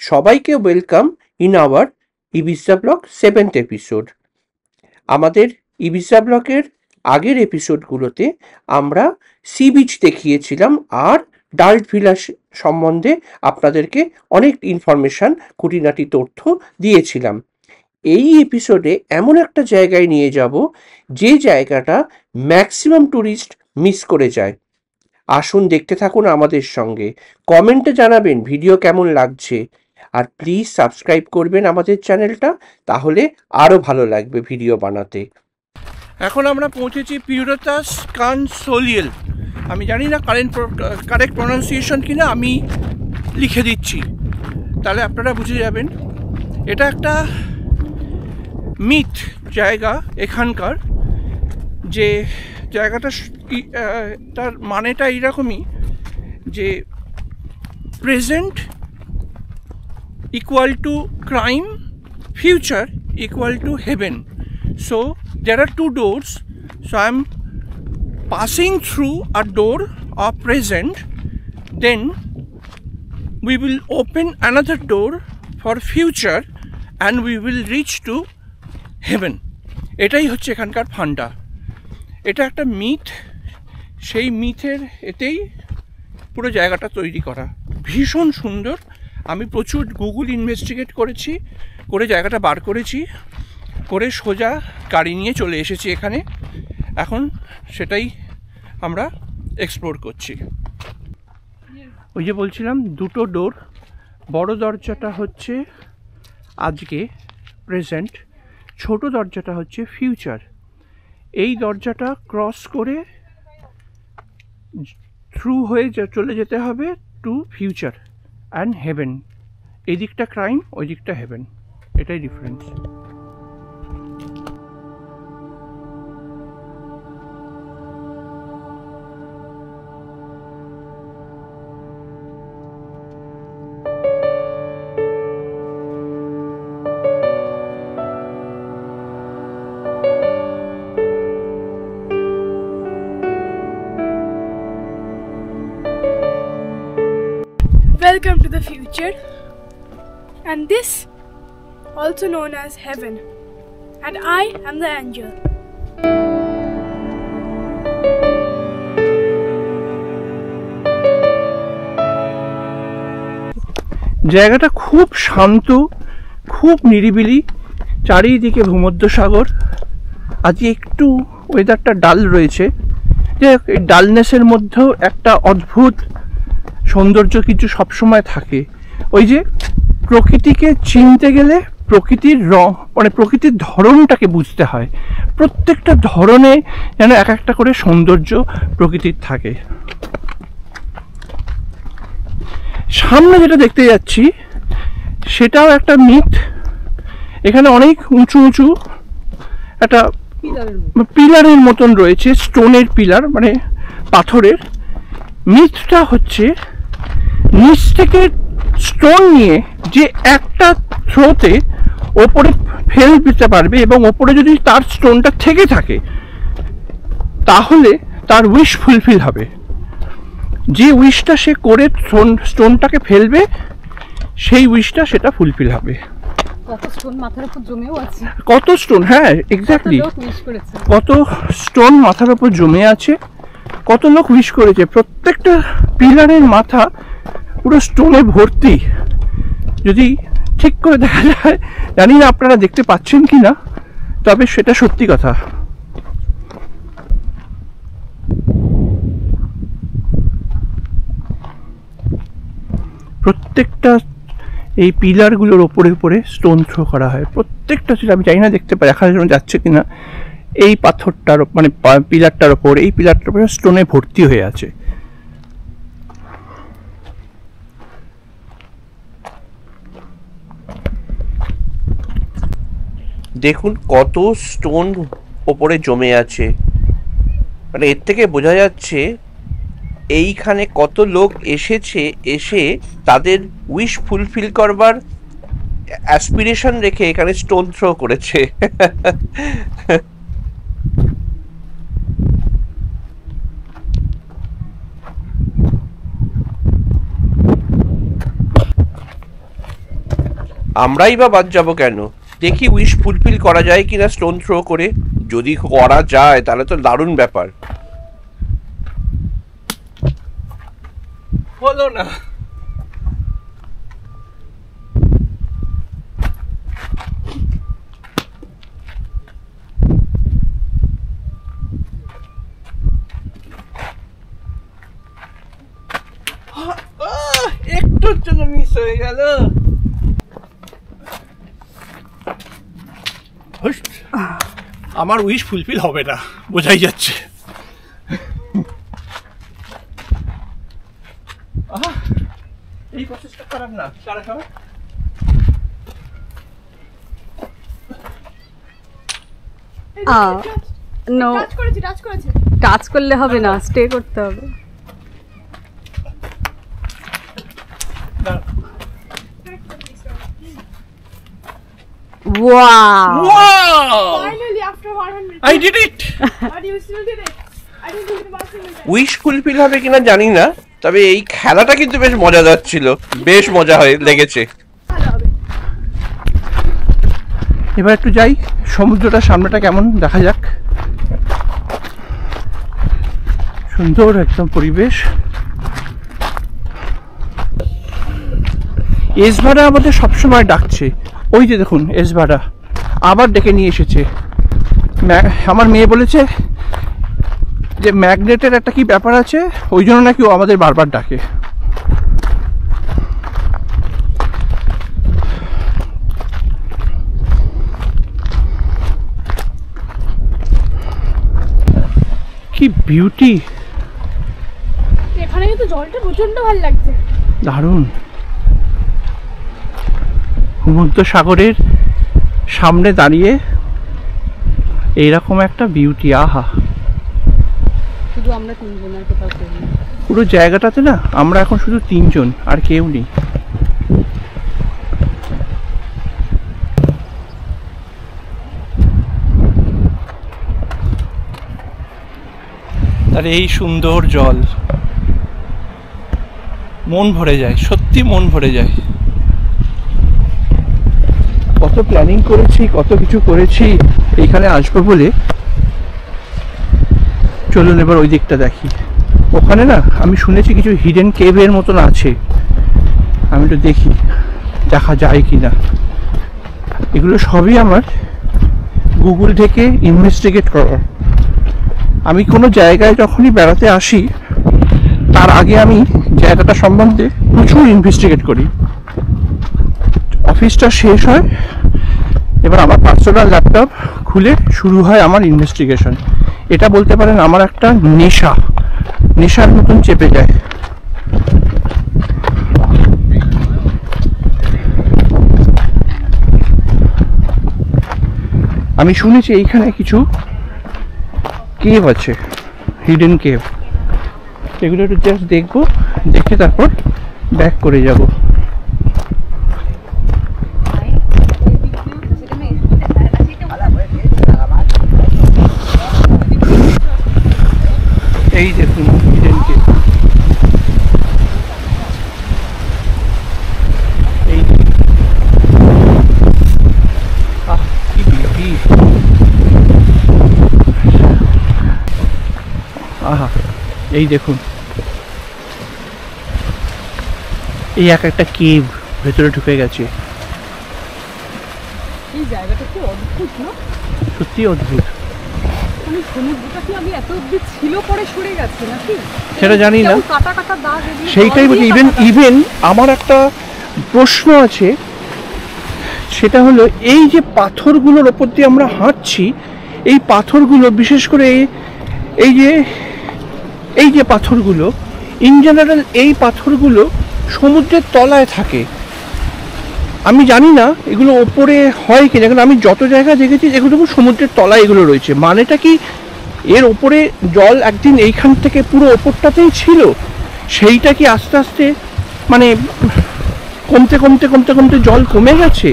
সবাইকে welcome in our Ibiza blog 7th episode. আমাদের Ibiza ব্লগের আগের এপিসোডগুলোতে আমরা সি বিচ দেখিয়েছিলাম আর ডাল্ট ভিলা সম্বন্ধে আপনাদেরকে অনেক ইনফরমেশন, খুঁটিনাটি তথ্য দিয়েছিলাম। এই এপিসোডে এমন একটা জায়গায় নিয়ে যাব যে জায়গাটা ম্যাক্সিমাম ট্যুরিস্ট মিস করে যায়। আসুন দেখতে থাকুন আমাদের সঙ্গে, কমেন্টে জানাবেন ভিডিও কেমন লাগছে, আর প্লিজ সাবস্ক্রাইব করবেন আমাদের চ্যানেলটা, তাহলে আরও ভালো লাগবে ভিডিও বানাতে। এখন আমরা পৌঁছেছি পিউরতাস কনসোলিয়েল। আমি জানি না কারেক্ট প্রনাউন্সিয়েশন কিনা, আমি লিখে দিচ্ছি তাহলে আপনারা বুঝে যাবেন। এটা একটা মিথ জায়গা এখানকার, যে জায়গাটা তার মানেটা এইরকমই যে present equal to crime, future equal to heaven. So there are two doors. So I am passing through a door of present, then we will open another door for future and we will reach to heaven. এটাই হচ্ছে এখানকার ফান্ডা। এটা একটা myth, সেই মিথের এতেই পুরো জায়গাটা তৈরি করা। ভীষণ সুন্দর। আমি প্রচুর গুগল ইনভেস্টিগেট করেছি, করে জায়গাটা বার করেছি, করে সোজা গাড়ি নিয়ে চলে এসেছি এখানে। এখন সেটাই আমরা এক্সপ্লোর করছি। ওই যে বলছিলাম দুটো ডোর, বড় দরজাটা হচ্ছে আজকে প্রেজেন্ট, ছোট দরজাটা হচ্ছে ফিউচার। এই দরজাটা ক্রস করে থ্রু হয়ে চলে যেতে হবে টু ফিউচার অ্যান্ড হেভেন। এই দিকটা ক্রাইম, ওই দিকটা হেভেন, এটাই difference. Welcome to the future, and this also known as heaven, and I am the angel. জায়গাটা খুব শান্ত, খুব নিরিবিলি, চারিদিকে ভূমধ্যসাগর। আজকে একটু ওয়েদারটা ডাল রয়েছে, যে এই ডালনেসের মধ্যেও একটা অদ্ভুত সৌন্দর্য কিছু সবসময় থাকে। ওই যে প্রকৃতিকে চিনতে গেলে প্রকৃতির মানে প্রকৃতির ধরনটাকে বুঝতে হয়। প্রত্যেকটা ধরনে যেন এক একটা করে সৌন্দর্য প্রকৃতির থাকে। সামনে যেটা দেখতে যাচ্ছি সেটাও একটা মিথ। এখানে অনেক উঁচু উঁচু একটা পিলারের মতন রয়েছে, স্টোনের পিলার, মানে পাথরের। মিথটা হচ্ছে নিচ থেকে স্টোন নিয়ে যে একটা থ্রোতে ওপরে ফেল দিতে পারবে, এবং ওপরে যদি তার স্টোনটা থেকে থাকে তাহলে তার উইশ ফুলফিল হবে। যে উইশটা সে করে স্টোনটাকে ফেলবে, সেই উইশটা সেটা ফুলফিল হবে। কত স্টোন মাথার উপর জমেও আছে, কত স্টোন, হ্যাঁ এক্স্যাক্টলি, কত স্টোন মাথার উপর জমে আছে, কত লোক উইশ করেছে। প্রত্যেকটা পিলারের মাথা পুরো স্টোনে ভর্তি। যদি ঠিক করে দেখা যায়, জানি না আপনারা দেখতে পাচ্ছেন কি না, তবে সেটা সত্যি কথা। প্রত্যেকটা এই পিলারগুলোর ওপরে উপরে স্টোন থ্রো করা হয়। প্রত্যেকটা ছিল, আমি জানি না দেখতে দেখার জন্য যাচ্ছে কিনা, এই পাথরটার মানে পিলারটার ওপর, এই পিলারটার উপরে স্টোনে ভর্তি হয়ে আছে। দেখুন কত স্টোন ওপরে জমে আছে, মানে এর থেকে বোঝা যাচ্ছে এইখানে কত লোক এসেছে, এসে তাদের উইশ ফুলফিল করবার অ্যাসপিরেশন রেখে এখানে স্টোন থ্রো করেছে। আমরাই বা বাদ যাবো কেন? দেখি উইশ ফুলফিল করা যায় কিনা স্টোন থ্রো করে। যদি করা যায় তাহলে তো দারুণ ব্যাপার। হলো না। একটুর জন্য মিস হয়ে গেল। আমার উইশ ফুলফিল হবে না, বোঝাই যাচ্ছে। এই প্রসেসটা খারাপ না, সারা খারাপ। নো, টাচ করলে হবে না, স্টে করতে হবে। Wow! Finally, after 100. I did it! But you still did it. I didn't do the last single time. Wish fulfil হবে কিনা জানি না, তবে এই খেলাটা কিন্তু বেশ মজাদার ছিল, বেশ মজা হয়ে লেগেছে। ভালো হবে। এবার একটু যাই, সমুদ্রটা সামনেটা কেমন দেখা যাক। সুন্দর একদম পরিবেশ। এসভাড়া আমাদের সবসময় ডাকছে, ওই যে দেখুন এসভাড়া আবার ডেকে নিয়ে এসেছে। আমার মেয়ে বলেছে যে ম্যাগনেটের একটা কি ব্যাপার আছে, ওই জন্য নাকি ও আমাদের বারবার ডাকে। কি বিউটি, এখানে কিন্তু জলটা প্রচন্ড ভালো লাগছে। দারুণ। ভূমধ্য সাগরের সামনে দাঁড়িয়ে এইরকম একটা বিউটি, আহা। শুধু আমরা তিনজন, আর কোথাও কেউ নেই। পুরো জায়গাটাতে না আমরা এখন শুধু তিনজন, আর কেউ নেই। আর এই সুন্দর জল, মন ভরে যায়, সত্যি মন ভরে যায়। কত প্ল্যানিং করেছি, কত কিছু করেছি এইখানে আসবো বলে। চলুন এবার ওই দিকটা দেখি। ওখানে না আমি শুনেছি কিছু হিডেন কেভের মতন আছে, আমি একটু দেখি দেখা যায় কি না। এগুলো সবই আমার গুগল থেকে ইনভেস্টিগেট করা। আমি কোনো জায়গায় যখনই বেড়াতে আসি তার আগে আমি জায়গাটা সম্বন্ধে প্রচুর ইনভেস্টিগেট করি। অফিসটা শেষ হয়, এবার আমার পার্সোনাল ল্যাপটপ খুলে শুরু হয় আমার ইনভেস্টিগেশন। এটা বলতে পারেন আমার একটা নেশার মতন চেপে যায়। আমি শুনেছি এইখানে কিছু কেভ আছে, হিডেন কেভ। এগুলো একটু জাস্ট দেখবো, দেখে তারপর ব্যাক করে যাব। এই দেখুন হিডেন কেভ, এই কি বিউটি, আহা। এই দেখুন এই একটা কেভ ভেতরে ঢুকে গেছে। এই জায়গাটা কি অদ্ভুত না? সত্যি অদ্ভুত। মানে সমুদ্রটা কি আমি এত অব্দি ছিল পরে সরে গেছে নাকি সেটা জানি না, কাটা কাটা দাগ এগুলো সেইটাই বলছি। ইভেন আমার একটা প্রশ্ন আছে, সেটা হলো এই যে পাথরগুলোর ওপর দিয়ে আমরা হাঁটছি, এই পাথরগুলো বিশেষ করে এই যে পাথরগুলো ইন জেনারেল, এই পাথরগুলো সমুদ্রের তলায় থাকে। আমি জানি না এগুলো ওপরে হয় কিনা, কারণ আমি যত জায়গা দেখেছি এগুলো সমুদ্রের তলায় এগুলো রয়েছে। মানেটা কি এর ওপরে জল একদিন এইখান থেকে পুরো ওপরটাতেই ছিল, সেইটা কি আস্তে আস্তে মানে কমতে কমতে কমতে কমতে জল কমে গেছে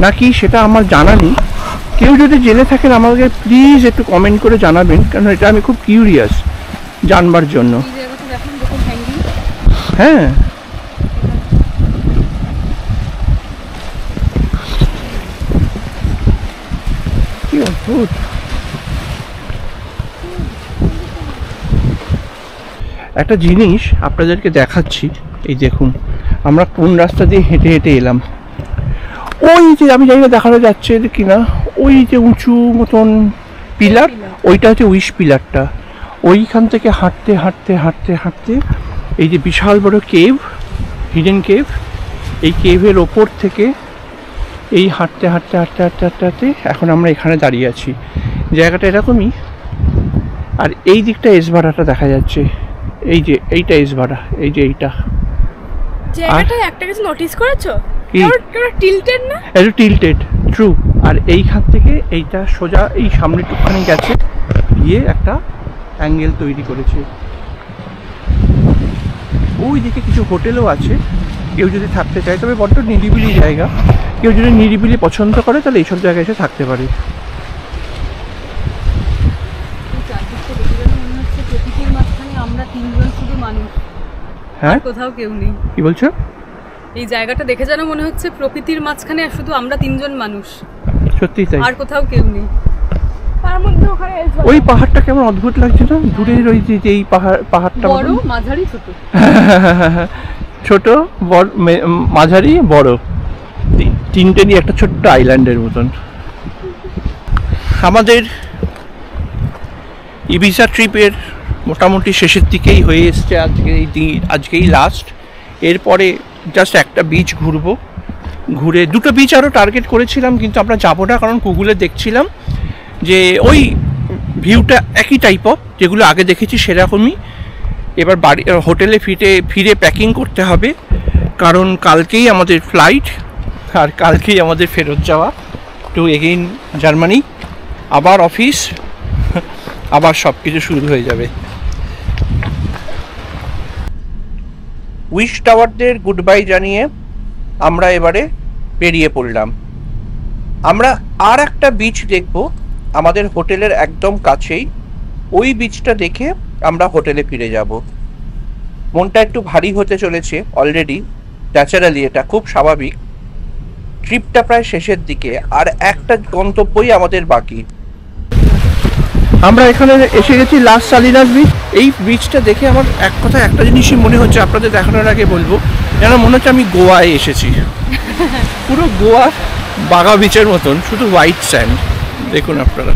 নাকি সেটা আমার জানা নেই। কেউ যদি জেনে থাকেন আমাকে প্লিজ একটু কমেন্ট করে জানাবেন, কারণ এটা আমি খুব কিউরিয়াস জানবার জন্য। হ্যাঁ অদ্ভুত। একটা জিনিস আপনাদেরকে দেখাচ্ছি, এই দেখুন আমরা কোন রাস্তা দিয়ে হেঁটে হেঁটে এলাম। ওই যে আমি জানি না দেখানো যাচ্ছে কিনা, ওই যে উঁচু মতন পিলার, ওইটা হচ্ছে উইশ পিলারটা। ওইখান থেকে হাঁটতে হাঁটতে হাঁটতে হাঁটতে এই যে বিশাল বড় কেভ, হিডেন কেভ, এই কেভের ওপর থেকে এই হাঁটতে হাঁটতে হাঁটতে হাঁটতে হাঁটতে হাঁটতে এখন আমরা এখানে দাঁড়িয়ে আছি। জায়গাটা এরকমই। আর এই দিকটা এসভাড়াটা দেখা যাচ্ছে, এই যে এইটা এসভাড়া, এই যে এইটা জায়গাটায় একটা কিছু নোটিস করেছো? কি? টিল্টেড না? একটু টিল্টেড, ট্রু। আর এইখান থেকে এইটা সোজা এই সামনে টুকখানি গেছে, গিয়ে একটা অ্যাঙ্গেল তৈরি করেছে। ওই দিকে কিছু হোটেলও আছে, কেউ যদি থাকতে চায়, তবে বড্ড নিরিবিলি জায়গা। কেউ যদি নিরিবিলি পছন্দ করে তাহলে এইসব জায়গায় এসে থাকতে পারে। প্রকৃতির মাঝখানে আমরা তিনজন শুধু মানুষ, হ্যাঁ, কোথাও কেউ নেই। কি বলছো? এই জায়গাটা দেখে যেন মনে হচ্ছে প্রকৃতির মাঝখানে শুধু আমরা তিনজন মানুষ, সত্যি তাই। আর কোথাও কেউ নেই। তার মধ্যে ওখানে ওই পাহাড়টা কেমন অদ্ভুত লাগছে না? দূরের ওই যে এই পাহাড়টা বড়, মাঝারি, ছোট। ছোট, বড়, মাঝারি, বড়, তিনটে নিয়ে একটা ছোট্ট আইল্যান্ডের মতন। আমাদের ইবিজা ট্রিপের মোটামুটি শেষের দিকেই হয়ে এসছে। আজকেই লাস্ট। এরপরে জাস্ট একটা বিচ ঘুরবো। ঘুরে দুটো বিচ আরও টার্গেট করেছিলাম, কিন্তু আমরা যাবো না, কারণ গুগলে দেখছিলাম যে ওই ভিউটা একই টাইপ অফ যেগুলো আগে দেখেছি সেরকমই। এবার বাড়ি হোটেলে ফিরে প্যাকিং করতে হবে, কারণ কালকেই আমাদের ফ্লাইট, আর কালকেই আমাদের ফেরত যাওয়া টু এগেইন জার্মানি। আবার অফিস, আবার সব কিছু শুরু হয়ে যাবে। উইশ টাওয়ারদের গুড বাই জানিয়ে আমরা এবারে বেরিয়ে পড়লাম। আমরা আর একটা বিচ দেখব আমাদের হোটেলের একদম কাছেই। ওই বিচটা দেখে আমরা হোটেলে ফিরে যাব। মনটা একটু ভারী হতে চলেছে অলরেডি, ন্যাচারালি এটা খুব স্বাভাবিক। ট্রিপটা প্রায় শেষের দিকে, আর একটা গন্তব্যই আমাদের বাকি। আমরা এখানে এসে গেছি লাস্ট সালিনাস বিচ। এই বিচটা দেখে আমার একটা জিনিসই মনে হচ্ছে, আপনাদের দেখানোর আগে বলবো, যেন মনে হচ্ছে আমি গোয়ায় এসেছি। পুরো গোয়া বাগা বিচের মতন, শুধু হোয়াইট স্যান্ড। দেখুন আপনারা।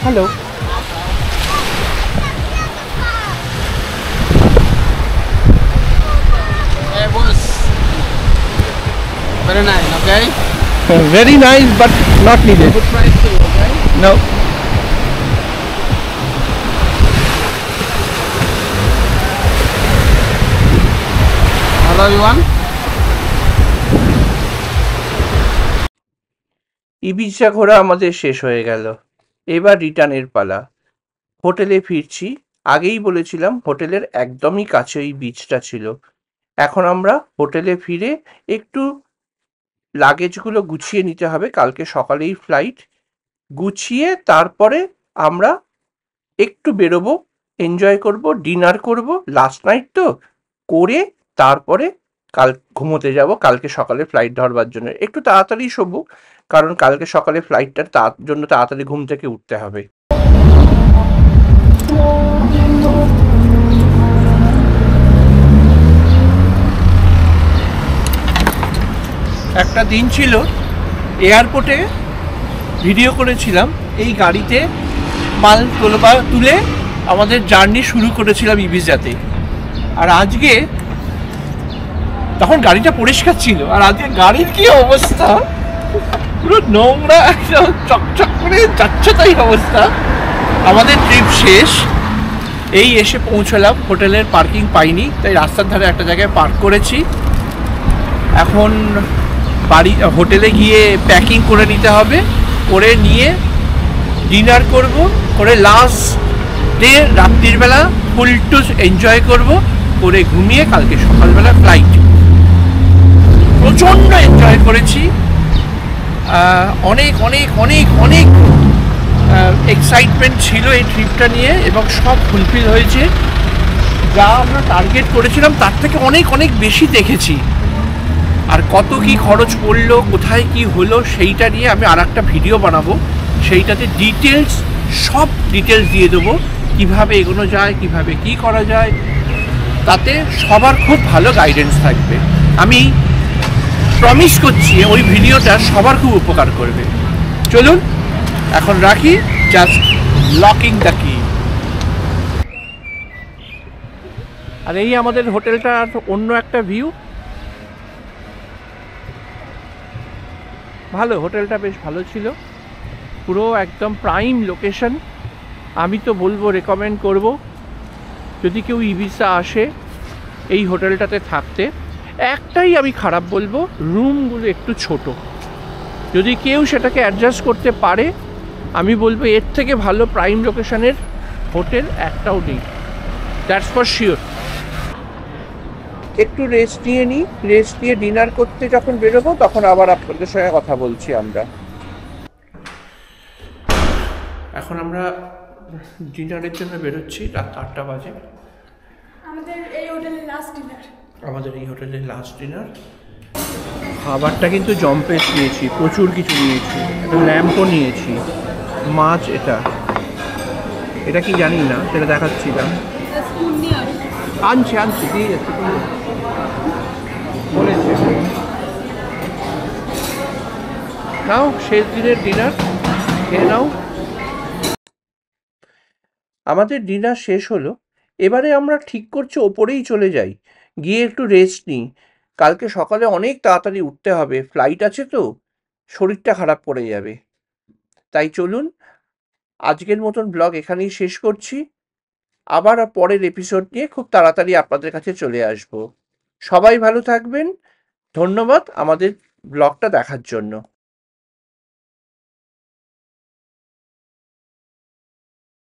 Hello, Very nice, okay? very nice but not needed. Good price too, okay? No. Hello everyone. Ibiza ঘোরা আমাদের শেষ হয়ে গেল। এবার রিটার্নের পালা। হোটেলে ফিরছি। আগেই বলেছিলাম হোটেলের একদমই কাছে ওই বিচটা ছিল। এখন আমরা হোটেলে ফিরে একটু লাগেজগুলো গুছিয়ে নিতে হবে, কালকে সকালেই ফ্লাইট। গুছিয়ে তারপরে আমরা একটু বেরোবো, এনজয় করব, ডিনার করব, লাস্ট নাইট তো করে তারপরে কাল ঘুমোতে যাব কালকে সকালে ফ্লাইট ধরবার জন্য। একটু তাড়াতাড়ি শোবো, কারণ কালকে সকালে ফ্লাইটটার তার জন্য তাড়াতাড়ি ঘুম থেকে উঠতে হবে। একটা দিন ছিল এয়ারপোর্টে ভিডিও করেছিলাম, এই গাড়িতে মাল তুলে আমাদের জার্নি শুরু করেছিলাম ইবিজাতে। আর আজকে তখন গাড়িটা পরিষ্কার ছিল, আর আজকে গাড়ির কি অবস্থা, পুরো নোংরা, একদম চকচক করে যাচ্ছে তাই অবস্থা। আমাদের ট্রিপ শেষ, এই এসে পৌঁছলাম। হোটেলের পার্কিং পাইনি, তাই রাস্তার ধারে একটা জায়গায় পার্ক করেছি। এখন হোটেলে গিয়ে প্যাকিং করে নিতে হবে, করে নিয়ে ডিনার করব, করে লাস্ট ডে রাত্রির বেলা ফুল টু এনজয় করব, করে ঘুমিয়ে কালকে সকালবেলা ফ্লাইট। প্রচণ্ড এনজয় করেছি, অনেক অনেক অনেক অনেক এক্সাইটমেন্ট ছিল এই ট্রিপটা নিয়ে, এবং সব ফুলফিল হয়েছে। যা আমরা টার্গেট করেছিলাম তার থেকে অনেক অনেক বেশি দেখেছি। আর কত কি খরচ পড়লো, কোথায় কি হলো, সেইটা নিয়ে আমি আর একটা ভিডিও বানাবো। সেইটাতে ডিটেলস, সব ডিটেলস দিয়ে দেবো, কিভাবে এগোনো যায়, কিভাবে কি করা যায়, তাতে সবার খুব ভালো গাইডেন্স থাকবে। আমি প্রমিস করছি ওই ভিডিওটা সবার খুব উপকার করবে। চলুন এখন রাখি, জাস্ট লকিং দ্য কি। আর এই আমাদের হোটেলটার অন্য একটা ভিউ। ভালো, হোটেলটা বেশ ভালো ছিল, পুরো একদম প্রাইম লোকেশন। আমি তো বলবো, রেকমেন্ড করব যদি কেউ ইবিসা আসে এই হোটেলটাতে থাকতে। একটাই আমি খারাপ বলবো, রুমগুলো একটু ছোট। যদি কেউ সেটাকে অ্যাডজাস্ট করতে পারে, আমি বলবো এর থেকে ভালো প্রাইম লোকেশনের হোটেল একটাও নেই, দ্যাটস ফর শিওর। একটু রেস্ট নিয়ে নিই, রেস্ট নিয়ে ডিনার করতে যখন বেরোবো তখন আবার আপনাদের সঙ্গে কথা বলছি আমরা। এখন আমরা ডিনারের জন্য বেরোচ্ছি, রাত 8টা বাজে। আমাদের এই হোটেলের লাস্ট ডিনার। আমাদের এই হোটেলের লাস্ট ডিনার। খাবারটা কিন্তু জম্পেস নিয়েছি, প্রচুর কিছু নিয়েছি, একটা ল্যাম্পও নিয়েছি, মাছ, এটা কি জানি না, সেটা দেখাচ্ছি না। আনছি দিয়ে যাচ্ছি, বলেছে। নাও শেষ দিনের ডিনার খেয়ে নাও। আমাদের ডিনার শেষ হলো, এবারে আমরা ঠিক করছি ওপরেই চলে যাই, গিয়ে একটু রেস্ট নিই। কালকে সকালে অনেক তাড়াতাড়ি উঠতে হবে, ফ্লাইট আছে তো, শরীরটা খারাপ পড়ে যাবে। তাই চলুন আজকের মতন ব্লগ এখানেই শেষ করছি। আবার পরের এপিসোড নিয়ে খুব তাড়াতাড়ি আপনাদের কাছে চলে আসব। সবাই ভালো থাকবেন, ধন্যবাদ আমাদের ব্লগটা দেখার জন্য।